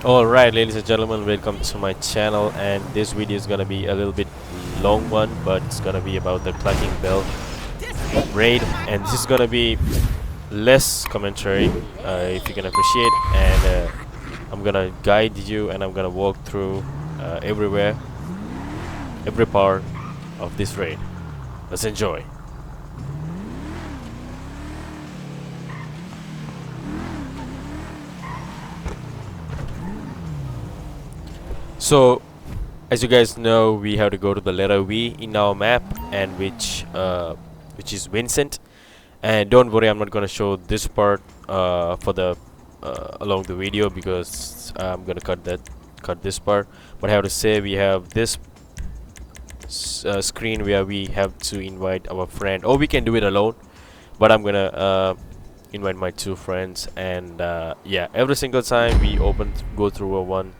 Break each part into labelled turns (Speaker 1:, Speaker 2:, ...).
Speaker 1: Alright, ladies and gentlemen, welcome to my channel, and this video is gonna be a little bit long one, but it's gonna be about the Cluckin Bell raid, and this is gonna be less commentary, if you can appreciate, and I'm gonna guide you and I'm gonna walk through everywhere, every part of this raid. Let's enjoy. So, as you guys know, we have to go to the letter V in our map, and which is Vincent. And don't worry, I'm not gonna show this part for the along the video, because I'm gonna cut this part. But I have to say, we have this screen where we have to invite our friend, or we can do it alone. But I'm gonna invite my two friends, and yeah, every single time we go through a one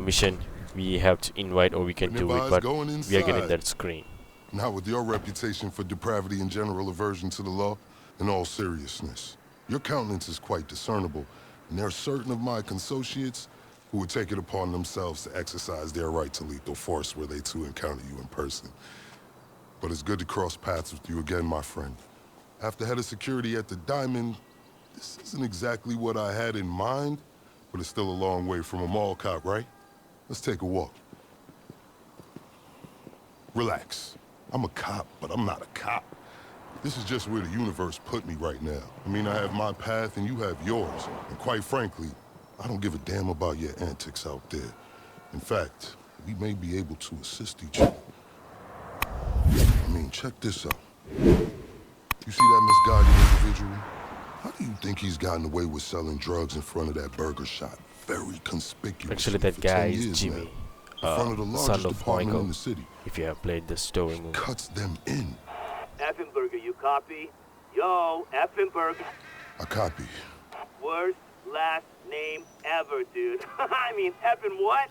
Speaker 1: mission, we have to invite, or we can do it, but
Speaker 2: Going
Speaker 1: we are getting
Speaker 2: inside.
Speaker 1: that screen.
Speaker 2: Not with your reputation for depravity and general aversion to the law. In all seriousness, your countenance is quite discernible, and there are certain of my consociates who would take it upon themselves to exercise their right to lethal force were they to encounter you in person. But it's good to cross paths with you again, my friend. After head of security at the Diamond, this isn't exactly what I had in mind, but it's still a long way from a mall cop, right? Let's take a walk. Relax. I'm a cop, but I'm not a cop. This is just where the universe put me right now. I mean, I have my path and you have yours. And quite frankly, I don't give a damn about your antics out there. In fact, we may be able to assist each other. I mean, check this out. You see that misguided individual? How do you think he's gotten away with selling drugs in front of that burger shop? Very conspicuously.
Speaker 1: Actually, that
Speaker 2: for
Speaker 1: guy
Speaker 2: 10
Speaker 1: is
Speaker 2: years
Speaker 1: Jimmy,
Speaker 2: now. In front of the
Speaker 1: the son
Speaker 2: largest
Speaker 1: of
Speaker 2: department in
Speaker 1: Michael,
Speaker 2: the city.
Speaker 1: if you have played the Stowing movie.
Speaker 2: Cuts them in.
Speaker 3: Effenberger, you copy? Yo, Effenberger.
Speaker 2: I copy.
Speaker 3: Worst last name ever, dude. I mean, effing what?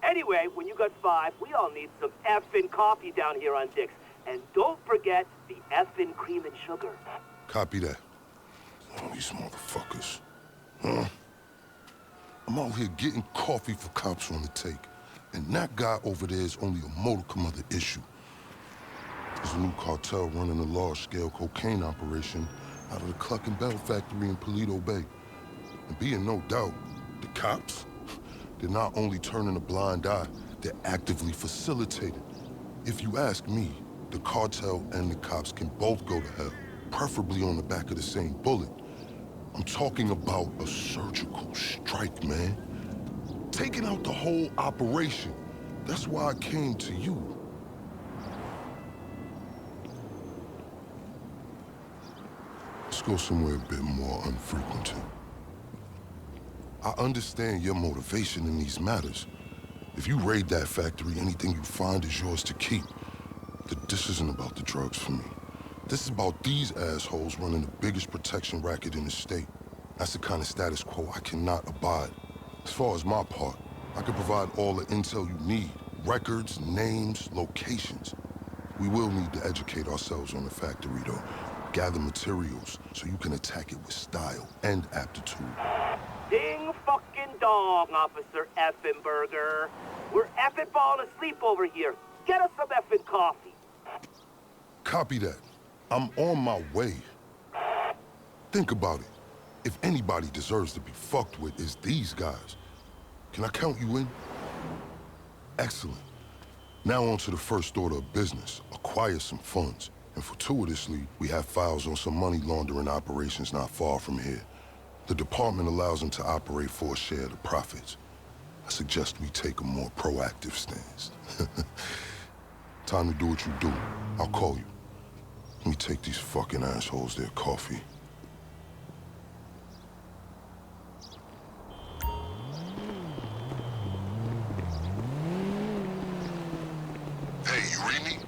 Speaker 3: Anyway, when you got 5, we all need some effing coffee down here on Dick's. And don't forget the effing cream and sugar.
Speaker 2: Copy that. Oh, these motherfuckers. Huh? I'm out here getting coffee for cops on the take. And that guy over there is only a modicum of the issue. There's a new cartel running a large-scale cocaine operation out of the Cluckin Bell factory in Paleto Bay. And be in no doubt, the cops, they're not only turning a blind eye, they're actively facilitating. If you ask me, the cartel and the cops can both go to hell, preferably on the back of the same bullet. I'm talking about a surgical strike, man. Taking out the whole operation. That's why I came to you. Let's go somewhere a bit more unfrequented. I understand your motivation in these matters. If you raid that factory, anything you find is yours to keep. This isn't about the drugs for me. This is about these assholes running the biggest protection racket in the state. That's the kind of status quo I cannot abide. As far as my part, I can provide all the intel you need. Records, names, locations. We will need to educate ourselves on the factory, though. Gather materials so you can attack it with style and aptitude.
Speaker 3: Ding fucking dong, Officer Effenberger. We're effing falling asleep over here. Get us some effing coffee.
Speaker 2: Copy that. I'm on my way. Think about it. If anybody deserves to be fucked with, it's these guys. Can I count you in? Excellent. Now on to the first order of business. Acquire some funds. And fortuitously, we have files on some money laundering operations not far from here. The department allows them to operate for a share of the profits. I suggest we take a more proactive stance. Time to do what you do. I'll call you. Let me take these fucking assholes their coffee. Hey, you read me?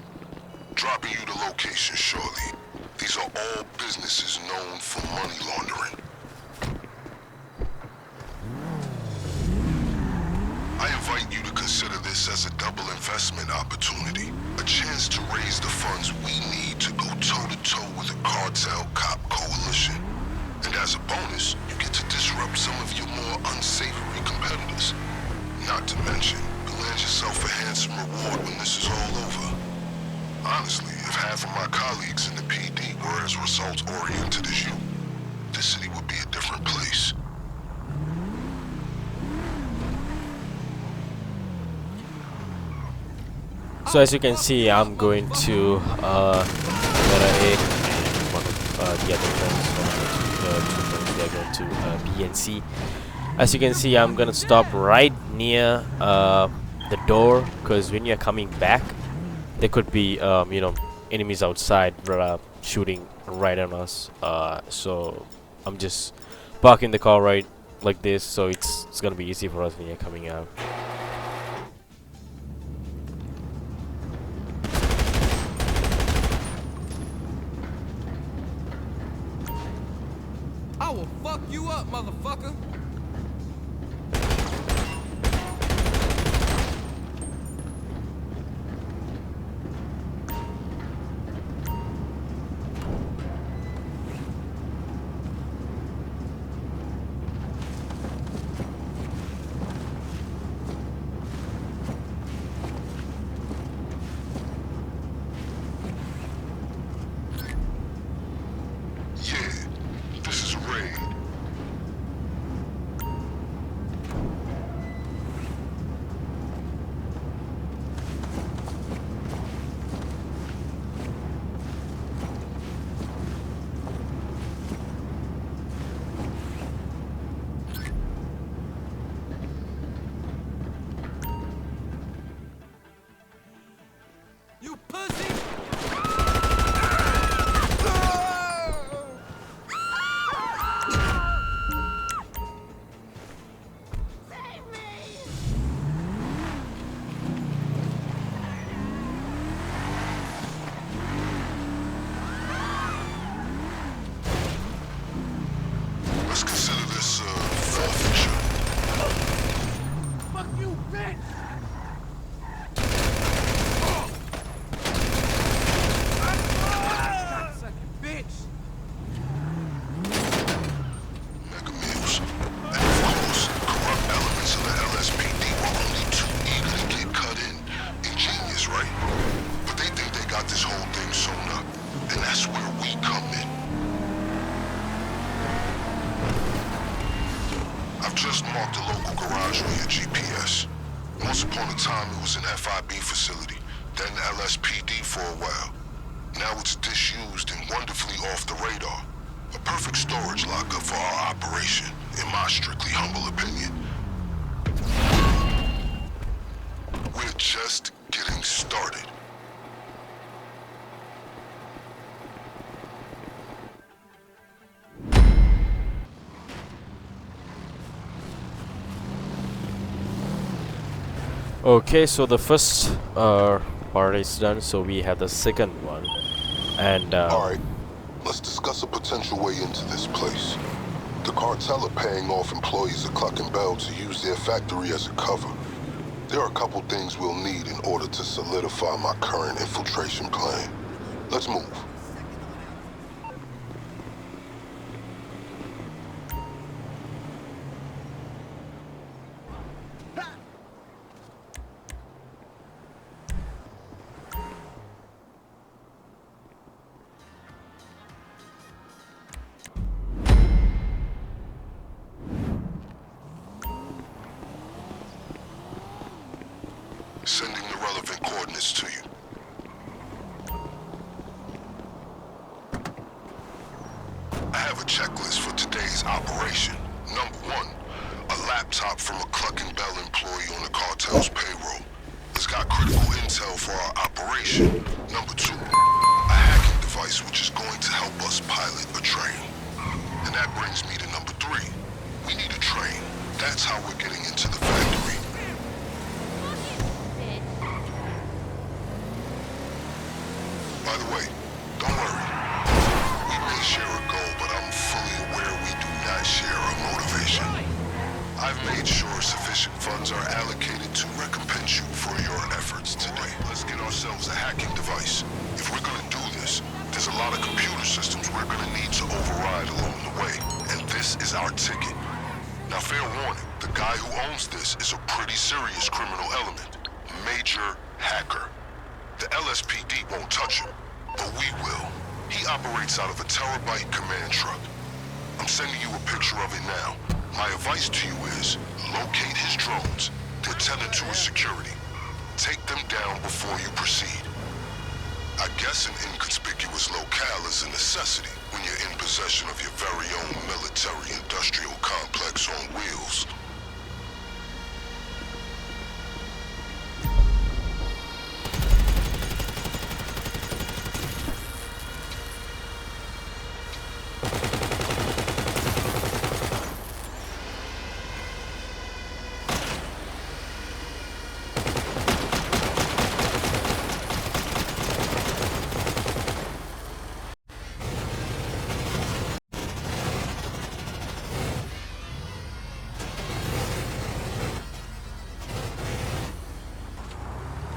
Speaker 2: Dropping you the location shortly. These are all businesses known for money laundering. I invite you to consider this as a double investment opportunity. A chance to raise the funds we need to go toe-to-toe with a cartel cop coalition. And as a bonus, you get to disrupt some of your more or unsavory competitors. Not to mention, you'll land yourself a handsome reward when this is all over. Honestly, if half of my colleagues in the PD were as results-oriented as you, this city would be a different place.
Speaker 1: So as you can see, I'm going to letter A, and one of the other friends, two friends, they're going to B and C. As you can see, I'm gonna stop right near the door, because when you're coming back, there could be you know, enemies outside shooting right on us. So I'm just parking the car right like this, so it's gonna be easy for us when you're coming out.
Speaker 4: I will fuck you up, motherfucker.
Speaker 2: Yeah, this is a raid.
Speaker 4: You pussy!
Speaker 2: Let's consider this forfeiture.
Speaker 4: Fuck you, bitch! Cocksucking bitch!
Speaker 2: Mega meals. And of course, corrupt elements of the LSPD were only too eager to get cut in. Ingenious, right? But they think they got this whole thing sewn up. And that's where we come in. I've just marked a local garage on your GPS. Once upon a time, it was an FIB facility, then LSPD for a while. Now it's disused and wonderfully off the radar. A perfect storage locker for our operation, in my strictly humble opinion. We're just getting started.
Speaker 1: Okay, so the first part is done, so we have the second one, and
Speaker 2: Alright, let's discuss a potential way into this place. The cartel are paying off employees of Cluckin Bell to use their factory as a cover. There are a couple things we'll need in order to solidify my current infiltration plan. Let's move. Sending the relevant coordinates to you. I have a checklist for today's operation. Number 1, a laptop from a Cluckin Bell employee on the cartel's payroll. It's got critical intel for our operation. Number 2, a hacking device which is going to help us pilot a train. And that brings me to number 3. We need a train. That's how we're getting into the factory. By the way, don't worry. We may share a goal, but I'm fully aware we do not share a motivation. I've made sure sufficient funds are allocated to recompense you for your efforts today. Let's get ourselves a hacking device. If we're gonna do this, there's a lot of computer systems we're gonna need to override along the way, and this is our ticket. Now, fair warning, the guy who owns this is a pretty serious criminal element. Major hacker. The LSPD won't touch him, but we will. He operates out of a terabyte command truck. I'm sending you a picture of it now. My advice to you is, locate his drones. They're tethered to his security. Take them down before you proceed. I guess an inconspicuous locale is a necessity when you're in possession of your very own military-industrial complex on wheels.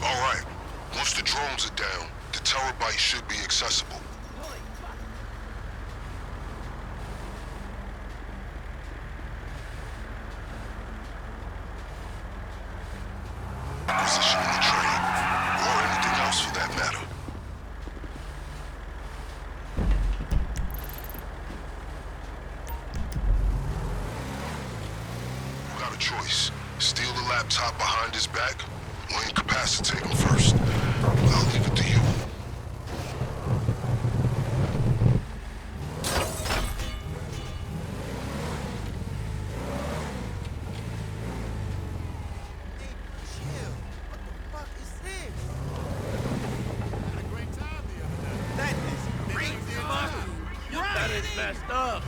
Speaker 2: Alright, once the drones are down, the terabyte should be accessible. Acquisition in the train, or anything else for that matter. You got a choice. Steal the laptop behind his back, or incapacitate him first. I'll leave it to you.
Speaker 3: Messed up.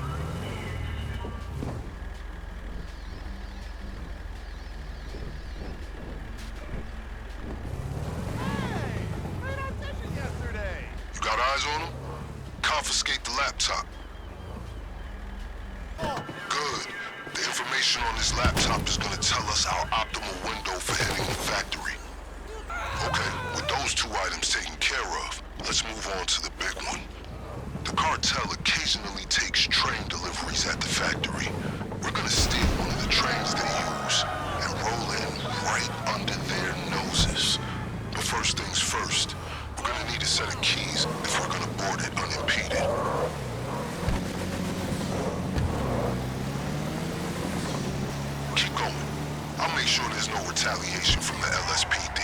Speaker 2: You got eyes on him? Confiscate the laptop. Good. The information on this laptop is gonna tell us our optimal window for hitting the factory. Okay, with those two items taken care of, let's move on to the big one. The cartel occasionally takes train deliveries at the factory. We're gonna steal one of the trains they use and roll in right under their noses. But first things first, we're gonna need a set of keys if we're gonna board it unimpeded. Keep going. I'll make sure there's no retaliation from the LSPD.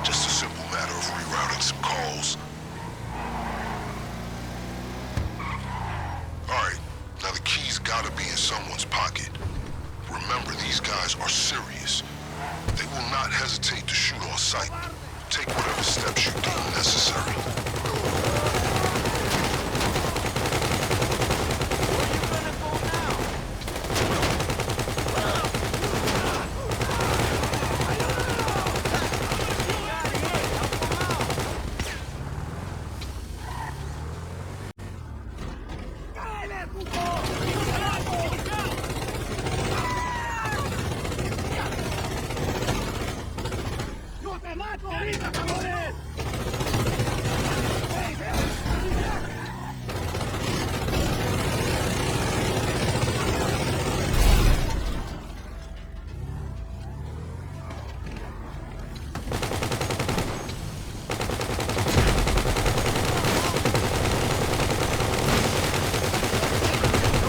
Speaker 2: Just a simple matter of rerouting some calls. Alright, now the keys gotta be in someone's pocket. Remember, these guys are serious. They will not hesitate to shoot on sight. Take whatever steps you deem necessary.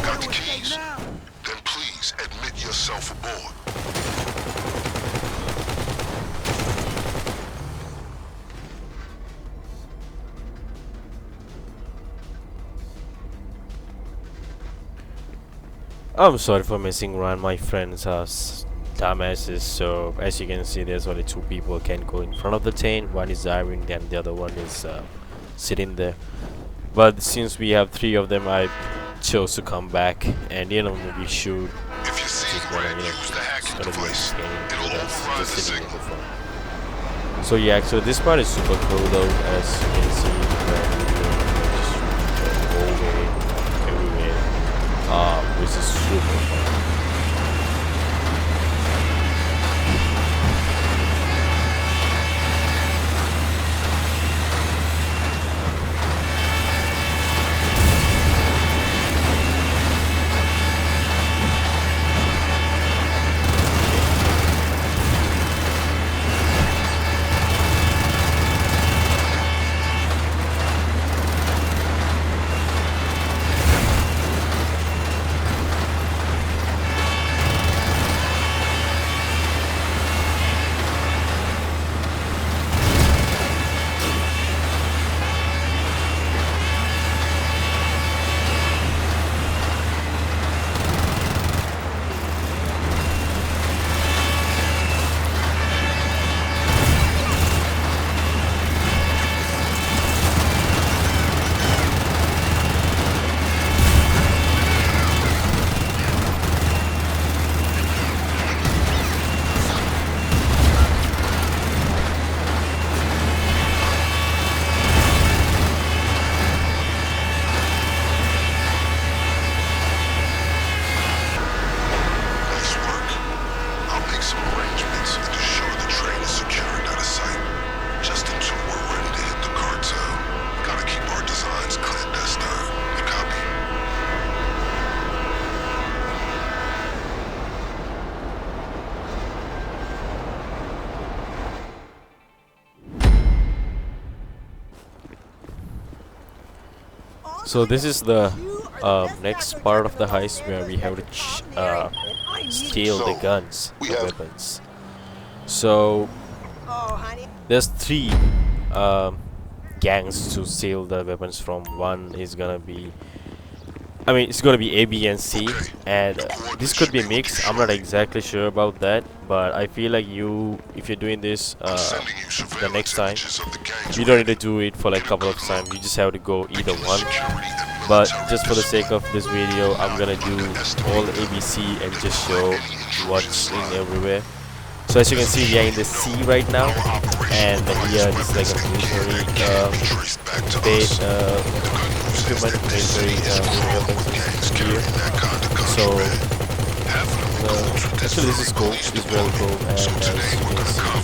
Speaker 2: Got the keys? Then please admit yourself aboard.
Speaker 1: I'm sorry for messing around. My friends are dumbasses. So as you can see, there's only two people can go in front of the train. One is driving, and the other one is sitting there. But since we have three of them, I chose to come back and maybe shoot.
Speaker 2: If you see
Speaker 1: Just
Speaker 2: it,
Speaker 1: gonna,
Speaker 2: use the hacking
Speaker 1: gonna be
Speaker 2: device.
Speaker 1: entertaining
Speaker 2: It'll
Speaker 1: with us
Speaker 2: override
Speaker 1: just
Speaker 2: the
Speaker 1: sitting
Speaker 2: signal.
Speaker 1: in the front. So yeah, actually this part is super cool though, as you can see, where we just go away, everywhere, which is super fun. So this is the next part of the heist where we have to steal the guns,
Speaker 2: we
Speaker 1: the
Speaker 2: have-
Speaker 1: weapons. So there's three gangs to steal the weapons from. One is gonna be, I mean, it's gonna be A, B, and C, and this could be mixed. I'm not exactly sure about that, but I feel like if you're doing this the next time, you don't need to do it for like a couple of times. You just have to go either one. But just for the sake of this video, I'm gonna do all ABC and just show what's in everywhere. So as you can see, we are in the C right now, and here is like a military base equipment, military weapons here. So actually this is cool, it's really cool, and as you can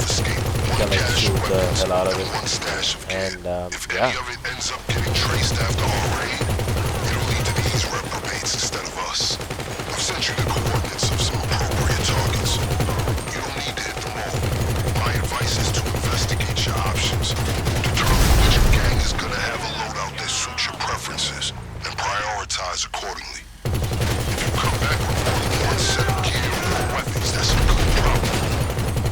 Speaker 1: see, you can like shoot the hell out of it, and yeah.
Speaker 2: Instead of us, I've sent you the coordinates of some appropriate targets. You don't need to hit them all. My advice is to investigate your options, determine which gang is gonna have a loadout that suits your preferences, and prioritize accordingly. If you come back with more than one set of gear or weapons, that's a good problem.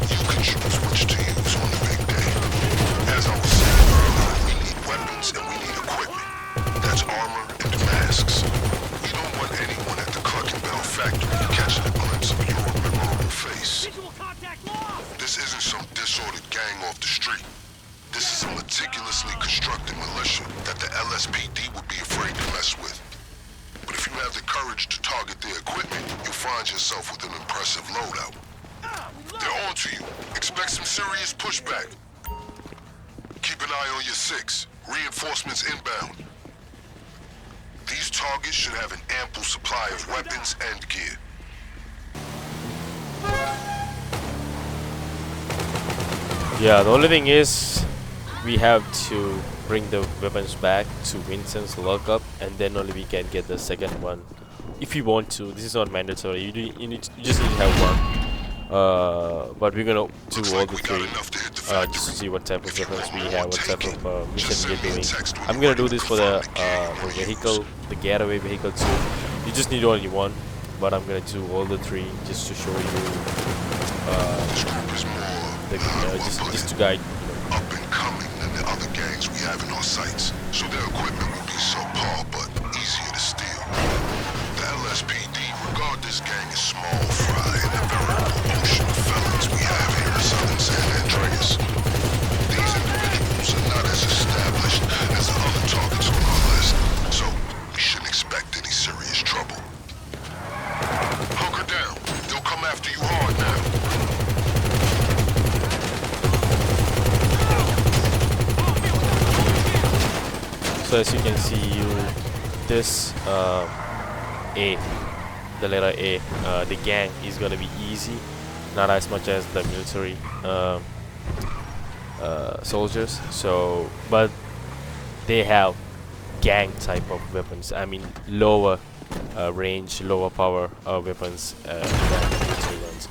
Speaker 2: You can choose which to use on the big day. As I was saying earlier, we need weapons and we need equipment. That's armor and masks. We don't want anyone at the Cluckin Bell factory catching a glimpse of your memorable face. This isn't some disordered gang off the street. This is a meticulously constructed militia that the LSPD would be afraid to mess with. But if you have the courage to target their equipment, you'll find yourself with an impressive loadout. They're on to you. Expect some serious pushback. Keep an eye on your six. Reinforcements inbound. These targets should have an ample supply of weapons and gear.
Speaker 1: Yeah, the only thing is we have to bring the weapons back to Vincent's lockup, and then only we can get the second one if you want to. This is not mandatory. You just need to have one. But we're gonna do all the three just to see what type of weapons we have, what type of mission we're doing. I'm gonna do this for the vehicle, the getaway vehicle too. You just need only one, but I'm gonna do all the three just to show you, just to guide.
Speaker 2: Up and coming than the other gangs we have in our sights, so their equipment will be subpar but easier to steal. The LSPD regard this gang as small fry in the veritable ocean of felons we have here in southern San Andreas. These individuals are not as established as the other targets on our list, so we shouldn't expect any serious trouble. Hunker down. They'll come after you hard now.
Speaker 1: So as you can see, this A, the letter A, the gang is gonna be easy, not as much as the military soldiers. So, but they have gang type of weapons. I mean, lower range, lower power weapons than the military ones.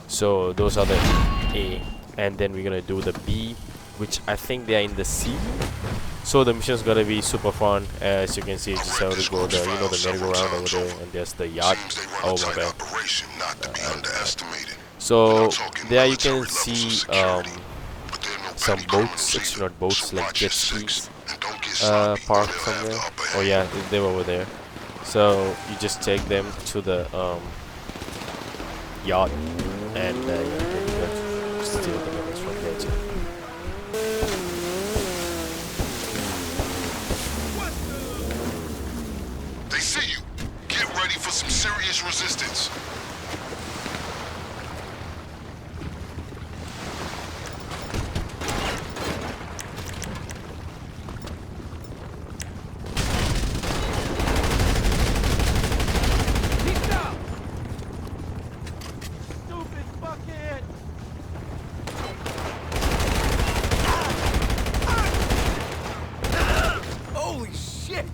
Speaker 1: So those are the A, and then we're gonna do the B, which I think they are in the C. So the mission's gonna be super fun. As you can see, you just have to go there, the merry-go-round over there, and there's the yacht. Oh my bad. So there you can see some boats, actually not boats, like jet skis parked somewhere. Oh yeah, they were over there. So you just take them to the yacht, and yeah, then you can steal the weapons from there too.
Speaker 2: See you. Get ready for some serious resistance.
Speaker 4: Stupid fuckhead! Holy shit!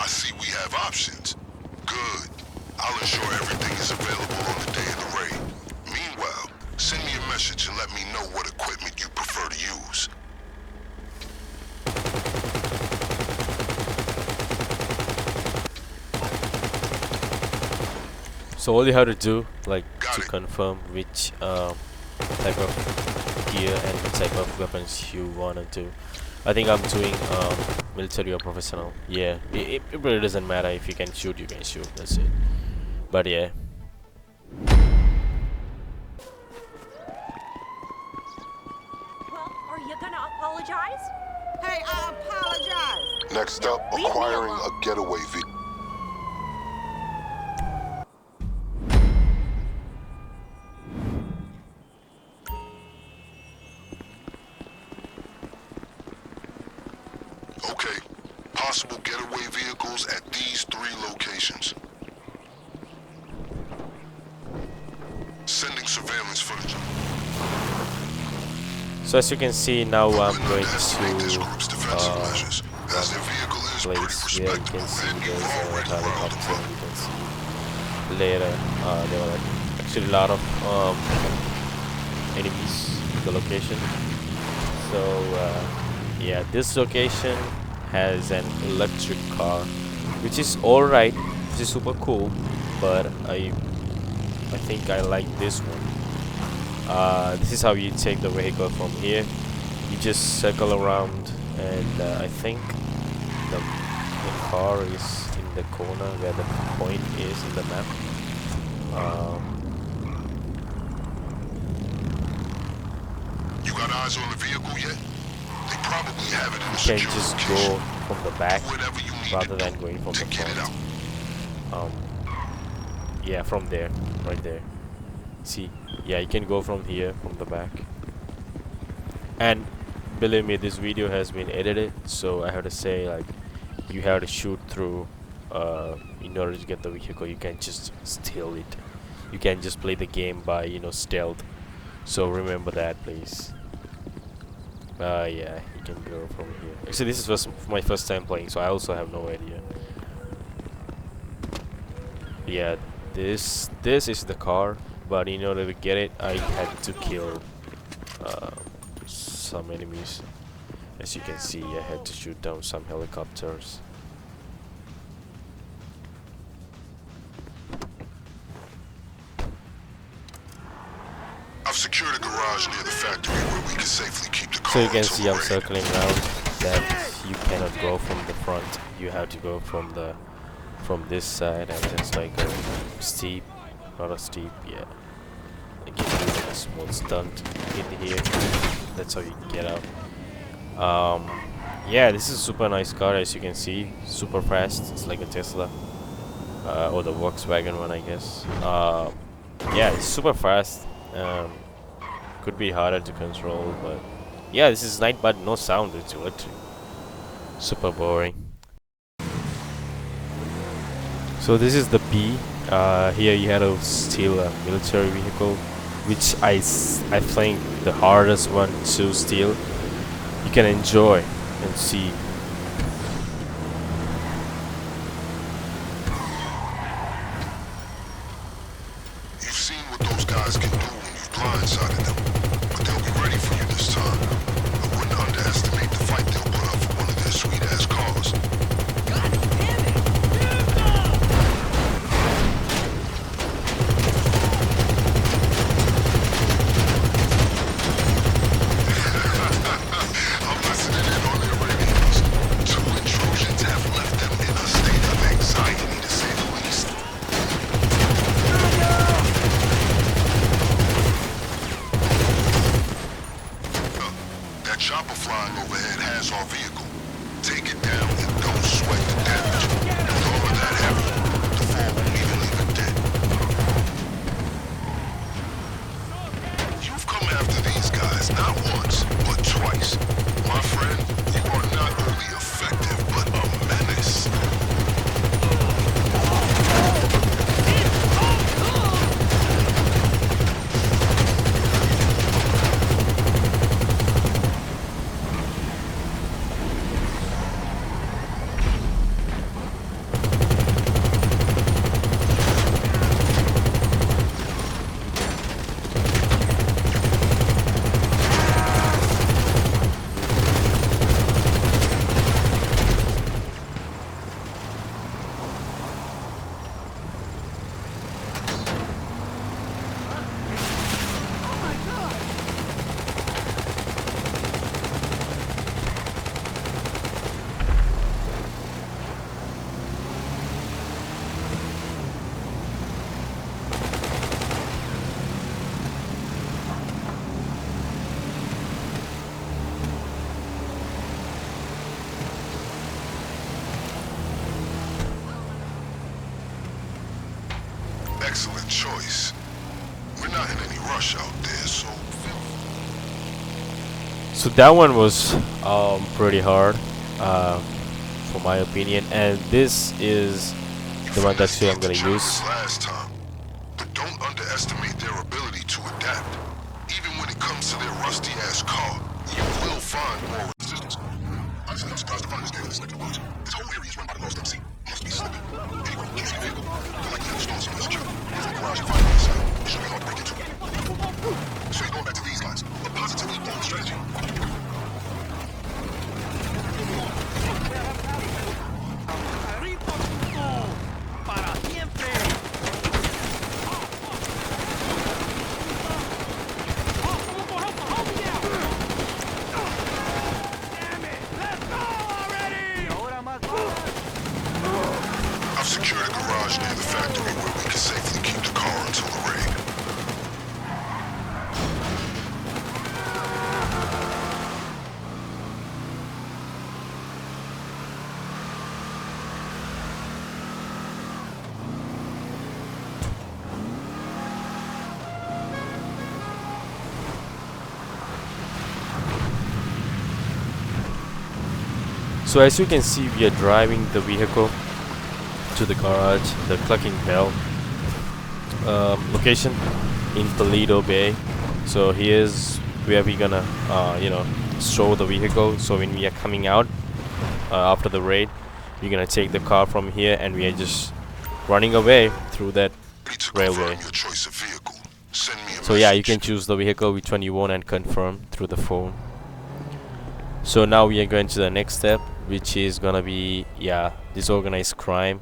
Speaker 2: I see we have options. Good. I'll ensure everything is available on the day of the raid. Meanwhile, send me a message and let me know what equipment you prefer to use.
Speaker 1: So all you have to do, like,
Speaker 2: Got
Speaker 1: to
Speaker 2: it.
Speaker 1: confirm which type of gear and which type of weapons you wanna do. I think I'm doing military or professional. Yeah, it really doesn't matter. If you can shoot, you can shoot. That's it. But yeah.
Speaker 5: Well, are you gonna apologize?
Speaker 6: Hey, I apologize.
Speaker 2: Next up,
Speaker 5: Leave me
Speaker 2: acquiring
Speaker 5: alone.
Speaker 2: a getaway vehicle. Okay, possible getaway vehicles at these 3 locations. Sending surveillance footage.
Speaker 1: So as you can see now, I'm
Speaker 2: Wouldn't
Speaker 1: going
Speaker 2: underestimate this
Speaker 1: to
Speaker 2: group's defensive measures, as their vehicle is pretty
Speaker 1: place where you
Speaker 2: respectable,
Speaker 1: can see
Speaker 2: and you've
Speaker 1: there's a
Speaker 2: already
Speaker 1: helicopter.
Speaker 2: riled them
Speaker 1: You can see later there were actually a lot of enemies in the location. So yeah, this location has an electric car, which is alright. This is super cool, but I think I like this one. This is how you take the vehicle from here. You just circle around, and I think the car is in the corner where the point is in the map.
Speaker 2: You got eyes on the vehicle yet? They probably have it in a
Speaker 1: You can
Speaker 2: secure
Speaker 1: just
Speaker 2: location.
Speaker 1: go from the back
Speaker 2: Do whatever you need
Speaker 1: rather
Speaker 2: to
Speaker 1: than
Speaker 2: do
Speaker 1: going from
Speaker 2: to
Speaker 1: the
Speaker 2: get it
Speaker 1: front.
Speaker 2: out.
Speaker 1: Yeah, from there, right there. See, yeah, you can go from here, from the back. And believe me, this video has been edited, so I have to say, like, you have to shoot through in order to get the vehicle. You can't just steal it. You can't just play the game by, you know, stealth. So remember that, please. Yeah, you can go from here. Actually, this is my first time playing, so I also have no idea. Yeah, this is the car, but in order to get it, I had to kill some enemies. As you can see, I had to shoot down some helicopters.
Speaker 2: I've secured a garage near the factory where we can safely keep the car.
Speaker 1: So you can
Speaker 2: until
Speaker 1: see
Speaker 2: the
Speaker 1: I'm
Speaker 2: raid.
Speaker 1: circling around. That you cannot go from the front. You have to go from this side, and it's like a steep, not a steep, yeah. I give you like a small stunt in here. That's how you get out. Yeah, this is a super nice car, as you can see. Super fast. It's like a Tesla, or the Volkswagen one, I guess. Yeah, it's super fast. Could be harder to control, but yeah, this is night, but no sound. It's electric. Super boring. So this is the B. Here you had to steal a military vehicle, which I think the hardest one to steal. You can enjoy and see.
Speaker 2: You've seen what those guys can do when you've blindsided them, but they'll be ready for you this time. I wouldn't underestimate the fight they'll put up for one of their sweet-ass cars. I'm listening in on their radios. 2 intrusions have left them in a state of anxiety, to say the least. That chopper flying overhead has our vehicle. Take it down and don't sweat the damage. With all of that heavy, the fall won't even leave it dead. You've come after these guys not once, but twice. My friend, you are not only effective, but a menace. excellent choice. We're not in any rush out there, so...
Speaker 1: So that one was pretty hard, for my opinion, and this is the one that I'm gonna use.
Speaker 2: Last time, but don't underestimate their ability to adapt. Even when it comes to their rusty-ass car, you will find more resistance. Honestly, I'm surprised to find this game in this sector watch. This whole area is run by the lost MC. Must be slipping. Anyway, can't see a vehicle. Don't like to have the stores on secure. There's a garage and find on the side. It should be hard to break into. So you're going back to these guys. A positively bold strategy.
Speaker 4: Para siempre.
Speaker 2: I've secured a garage near the factory where we can safely keep the car until the raid.
Speaker 1: So as you can see, we are driving the vehicle to the garage, the Cluckin Bell location in Toledo Bay. So here's where we're gonna store the vehicle. So when we are coming out after the raid, we're gonna take the car from here and we are just running away through that railway.
Speaker 2: Your choice of vehicle. Send me a
Speaker 1: So yeah, you
Speaker 2: message.
Speaker 1: can choose the vehicle which one you want and confirm through the phone. So now we are going to the next step, which is gonna be disorganized crime.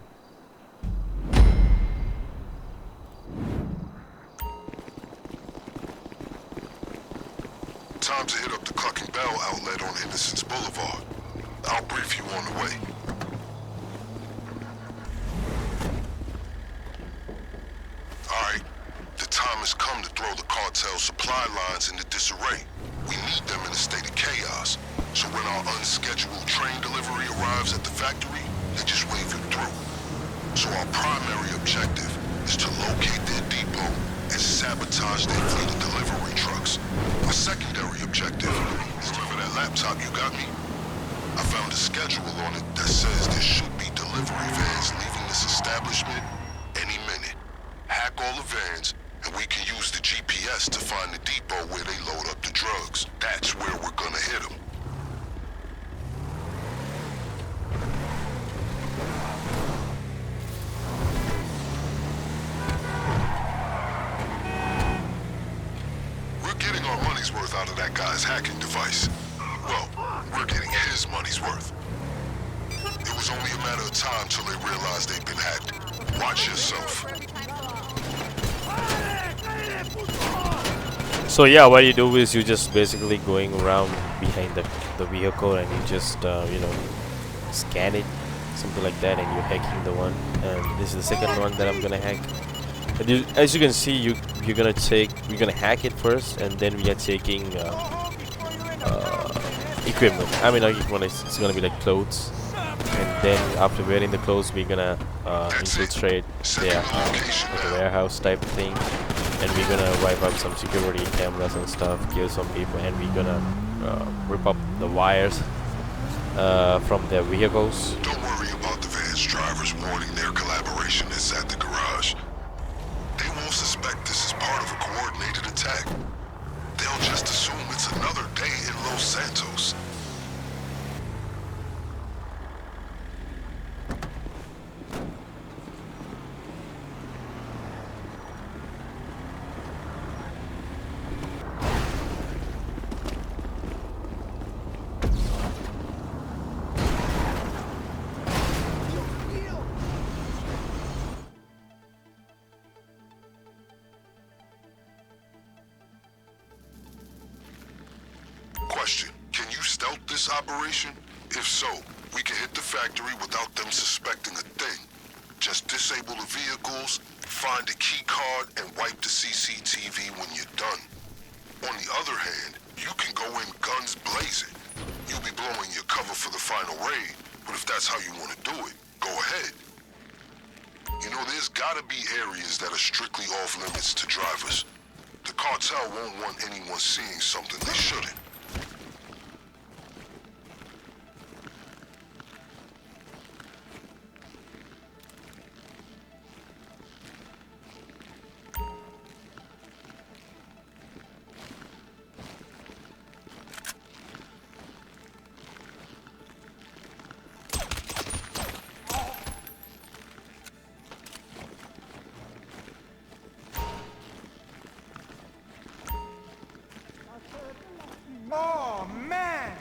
Speaker 2: Time to hit up the Cluckin Bell outlet on Innocence Boulevard. I'll brief you on the way. Alright, the time has come to throw the cartel supply lines into disarray. We need them in a state of chaos, so when our unscheduled train delivery arrives at the factory, they just wave it through. So our primary objective is to locate their depot and sabotage their fleet of delivery trucks. Our secondary objective is to deliver that laptop you got me. I found a schedule on it that says there should be delivery vans leaving this establishment any minute. Hack all the vans, and we can use the GPS to find the depot where they load up the drugs. That's where we're gonna hit them. We're getting our money's worth out of that guy's hacking device. Well, we're getting his money's worth. It was only a matter of time till they realized they'd been hacked. Watch yourself.
Speaker 1: So yeah, what you do is you just basically going around behind the vehicle and you just scan it, something like that, and you're hacking the one. And this is the second one that I'm gonna hack. And as you can see, we're gonna hack it first, and then we are taking equipment. I mean, like it's gonna be like clothes, and then after wearing the clothes, we're gonna infiltrate like a warehouse type of thing, and we're gonna wipe up some security cameras and stuff, kill some people, and we're gonna rip up the wires from their vehicles.
Speaker 2: Don't worry about the van's drivers warning their collaboration is at the garage. They won't suspect this is part of a coordinated attack. They'll just assume it's another day in Los Santos. Question, can you stealth this operation? If so, we can hit the factory without them suspecting a thing. Just disable the vehicles, find a key card, and wipe the CCTV when you're done. On the other hand, you can go in guns blazing. You'll be blowing your cover for the final raid, but if that's how you want to do it, go ahead. You know, there's gotta be areas that are strictly off limits to drivers. The cartel won't want anyone seeing something they shouldn't.
Speaker 4: Oh, man!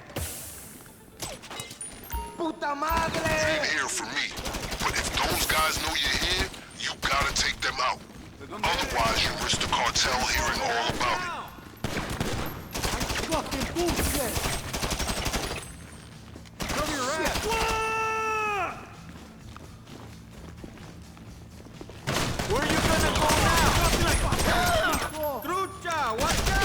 Speaker 4: Puta
Speaker 2: You
Speaker 4: madre!
Speaker 2: ain't here for me. But if those guys know you're here, you gotta take them out. Otherwise, you risk the cartel hearing all about it.
Speaker 4: Fucking bullshit! Cover your ass! Where are you gonna go now? Trucha, watch out!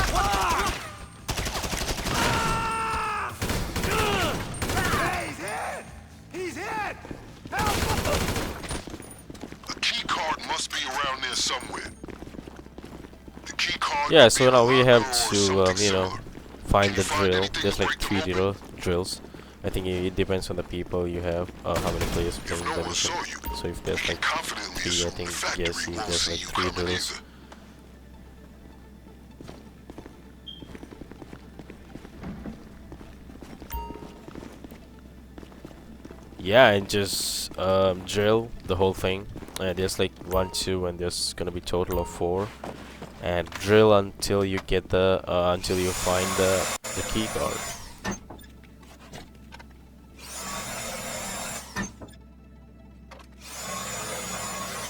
Speaker 4: Hey, he's hit! He's hit! Help!
Speaker 2: A key card must be around there somewhere. The key card
Speaker 1: Yeah,
Speaker 2: could
Speaker 1: so
Speaker 2: be
Speaker 1: now
Speaker 2: a
Speaker 1: we
Speaker 2: locker
Speaker 1: have
Speaker 2: or
Speaker 1: to,
Speaker 2: something
Speaker 1: you know,
Speaker 2: similar.
Speaker 1: find
Speaker 2: Can
Speaker 1: the
Speaker 2: you find
Speaker 1: drill.
Speaker 2: anything
Speaker 1: There's
Speaker 2: to
Speaker 1: like
Speaker 2: break them
Speaker 1: 3
Speaker 2: open?
Speaker 1: drills. I think it depends on the people you have, how many players
Speaker 2: If
Speaker 1: playing
Speaker 2: no
Speaker 1: the
Speaker 2: one
Speaker 1: mission.
Speaker 2: saw you,
Speaker 1: So if
Speaker 2: we
Speaker 1: there's
Speaker 2: can
Speaker 1: like
Speaker 2: confidently
Speaker 1: 3, I
Speaker 2: assume
Speaker 1: think
Speaker 2: the factory
Speaker 1: guessing
Speaker 2: won't
Speaker 1: there's
Speaker 2: see
Speaker 1: like
Speaker 2: you
Speaker 1: 3
Speaker 2: coming
Speaker 1: drills.
Speaker 2: either.
Speaker 1: Yeah, and just drill the whole thing. There's like 1, 2, and there's gonna be total of 4. And drill until you get the until you find the key card.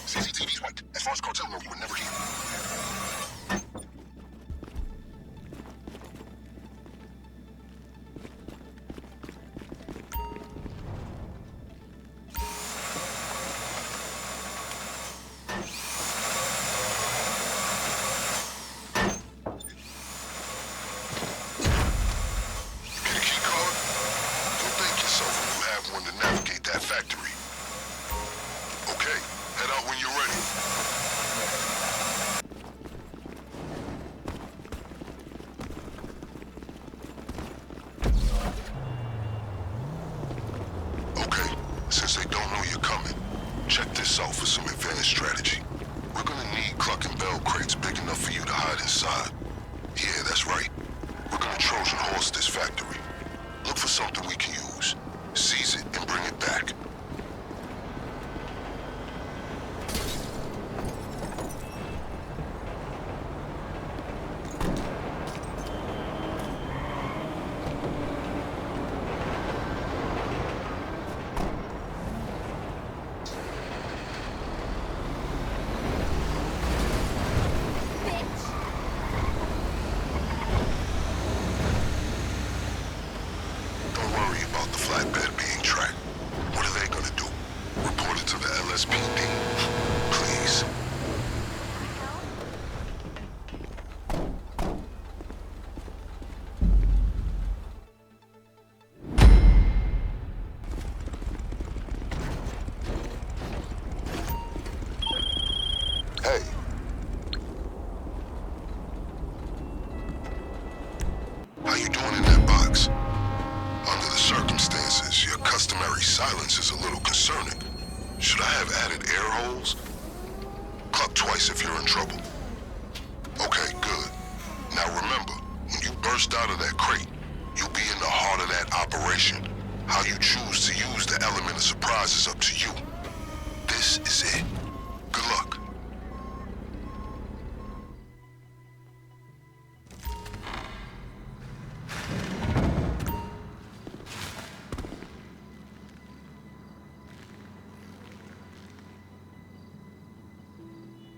Speaker 2: CCTV's right. As far as cartel know, you were never here. You get a key card? You'll thank yourself when you have one to navigate that factory. Okay, head out when you're ready. Okay, since they don't know you're coming, check this out for some advanced strategy. We're gonna need Cluckin Bell crates big enough for you to hide inside. Yeah, that's right. We're gonna Trojan horse this factory. Look for something we can use. Seize it and bring it back. Don't worry about the flatbed being tracked. What are they gonna do? Report it to the LSPD? Please. Hey. How you doing in that box? Under the circumstances, your customary silence is a little concerning. Should I have added air holes? Cluck twice if you're in trouble. Okay, good. Now remember, when you burst out of that crate, you'll be in the heart of that operation. How you choose to use the element of surprise is up to you. This is it. Good luck.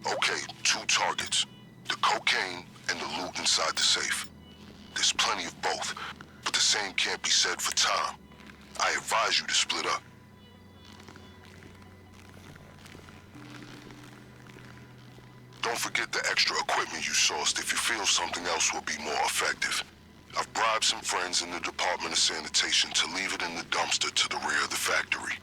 Speaker 2: Okay, 2 targets. The cocaine and the loot inside the safe. There's plenty of both, but the same can't be said for Tom. I advise you to split up. Don't forget the extra equipment you sourced if you feel something else will be more effective. I've bribed some friends in the Department of Sanitation to leave it in the dumpster to the rear of the factory.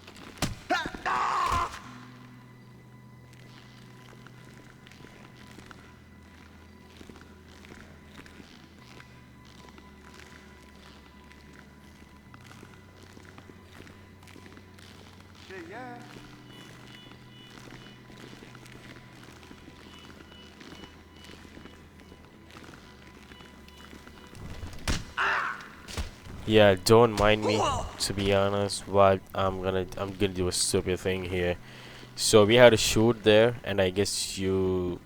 Speaker 4: shit, yeah.
Speaker 1: Yeah, don't mind me, to be honest, but I'm gonna do a stupid thing here. So we had to shoot there, and I guess you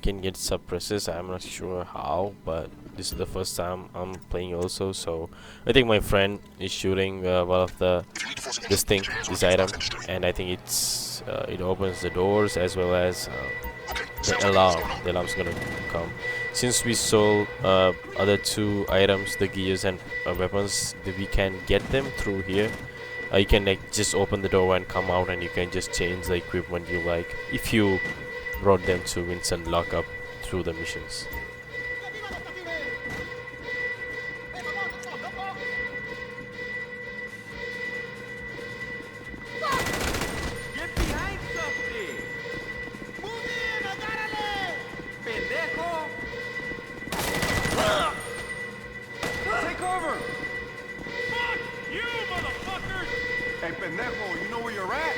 Speaker 1: can get suppresses. I'm not sure how, but this is the first time I'm playing also. So I think my friend is shooting one of this item, and I think it opens the doors as well as the alarm. The alarm's gonna come. Since we sold other two items, the gears and weapons, we can get them through here. You can like just open the door and come out, and you can just change the equipment you like if you brought them to Vincent lockup through the missions.
Speaker 4: Get behind something! Pendejo! Take cover! Fuck you, motherfuckers! Hey, pendejo, you know where you're at?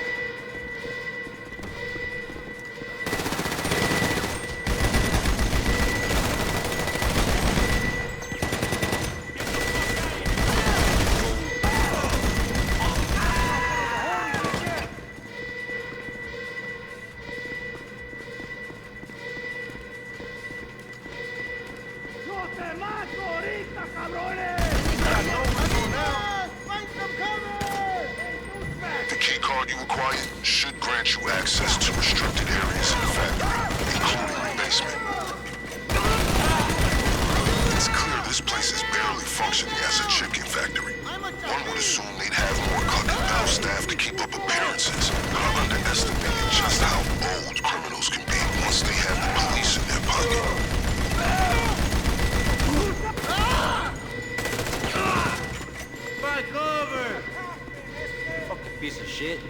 Speaker 2: The key card you acquired should grant you access to restricted areas in the factory, including the basement. It's clear this place is barely functioning as a chicken factory. One would assume they'd have more Cluckin Bell staff to keep up appearances, but I'm underestimating just how old criminals can be once they have the police in their pocket.
Speaker 4: Fight cover! Fucking piece of shit.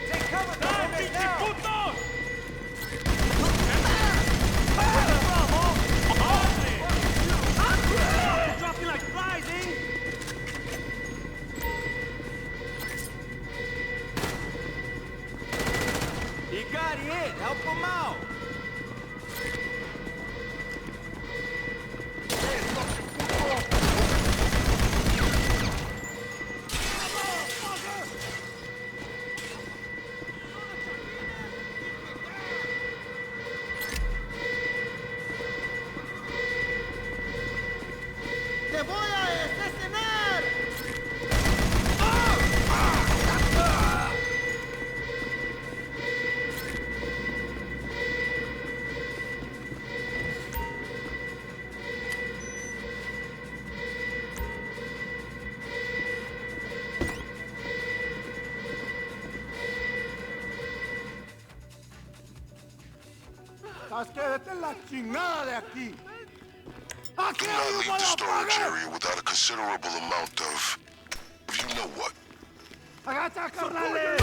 Speaker 4: Take cover! Putos! Drop you like flies, eh? He got hit. Help him out.
Speaker 6: ¡Te voy a asesinar!
Speaker 4: ¡Sabes qué? Vete la chingada de aquí.
Speaker 2: Do not leave the storage area without a considerable amount of... you know what.
Speaker 4: ¡Agacha, carnales!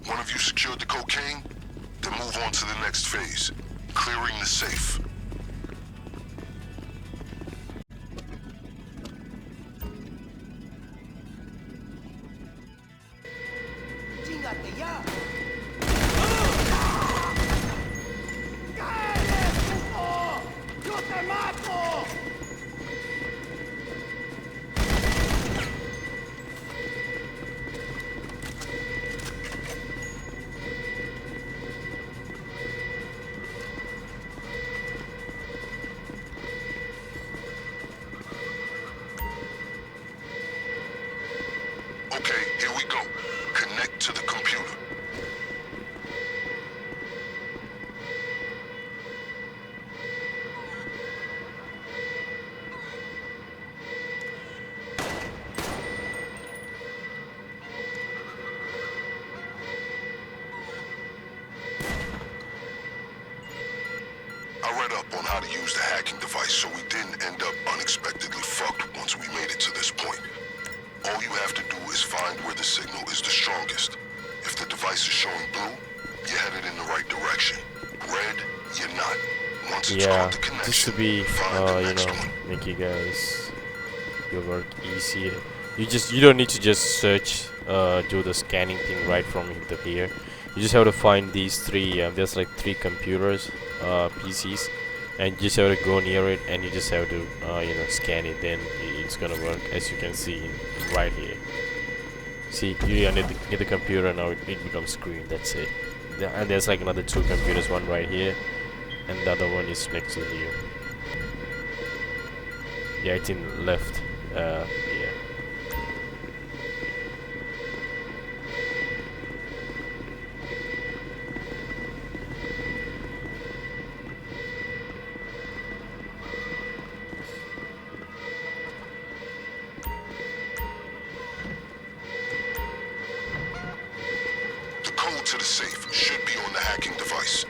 Speaker 2: One of you secured the cocaine? Then move on to the next phase. Clearing the safe.
Speaker 6: ¡Chingate ya! ¡Yo te mato!
Speaker 2: Okay, here we go. Connect to the computer. I read up on how to use the hacking device so we didn't end up unexpectedly fucked once we made it to this point. All you have to do is find where the signal is the strongest. If the device is showing blue, you're headed in the right direction. Red, you're not. Once it's
Speaker 1: Yeah,
Speaker 2: caught the connection,
Speaker 1: just to be,
Speaker 2: find the
Speaker 1: you
Speaker 2: next
Speaker 1: know,
Speaker 2: one.
Speaker 1: make you guys your work easier. You don't need to just search, do the scanning thing right from the here. You just have to find these three. There's like 3 computers, PCs, and you just have to go near it, and you just have to, you know, scan it. Then it's gonna work, as you can see right here. See, you are near the computer now. It becomes green. That's it. And there's like another 2 computers, one right here, and the other one is next to here. Yeah, it's in left. Yeah.
Speaker 2: The code to the safe should be on the hacking device.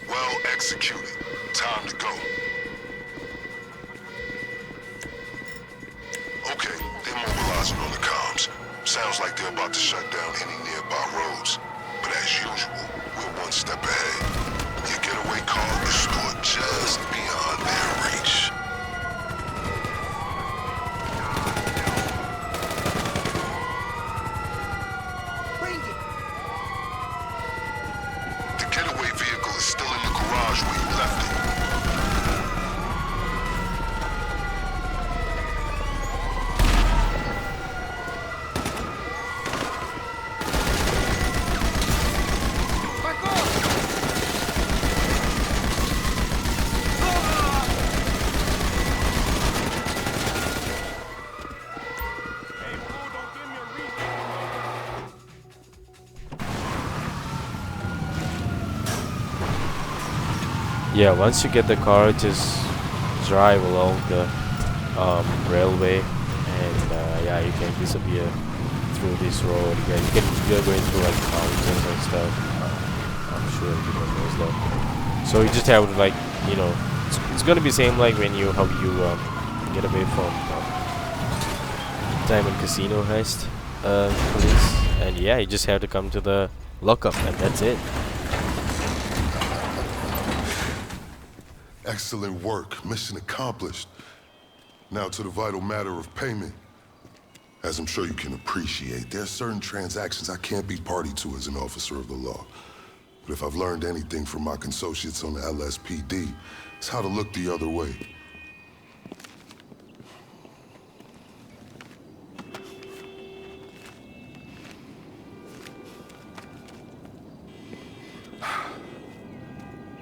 Speaker 2: Well executed. Time to go. Okay, they're mobilizing on the comms. Sounds like they're about to shut down any nearby roads. But as usual, we're one step ahead. Your getaway car is stored just beyond their reach.
Speaker 6: Bring it!
Speaker 2: The getaway vehicle is still in the garage where you left it.
Speaker 6: Back off!
Speaker 4: Hey, fool, don't give me a reason.
Speaker 1: Yeah, once you get the car, just drive along the railway, and yeah, you can disappear through this road. You're going through like mountains and stuff. I'm sure everyone knows that. So you just have to, like, you know, it's gonna be same like when how you get away from Diamond Casino heist police, and yeah, you just have to come to the lockup, and that's it.
Speaker 2: Excellent work. Mission accomplished. Now to the vital matter of payment. As I'm sure you can appreciate, there are certain transactions I can't be party to as an officer of the law. But if I've learned anything from my associates on the LSPD, it's how to look the other way.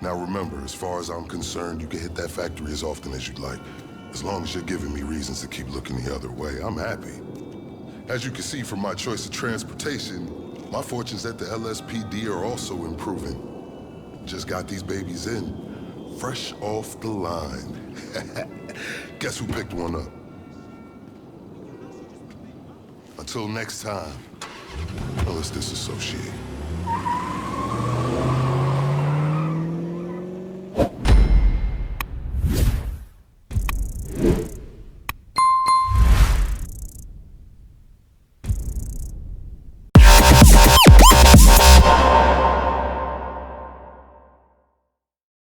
Speaker 2: Now remember, as far as I'm concerned, you can hit that factory as often as you'd like. As long as you're giving me reasons to keep looking the other way, I'm happy. As you can see from my choice of transportation, my fortunes at the LSPD are also improving. Just got these babies in, fresh off the line. Guess who picked one up? Until next time, let's disassociate.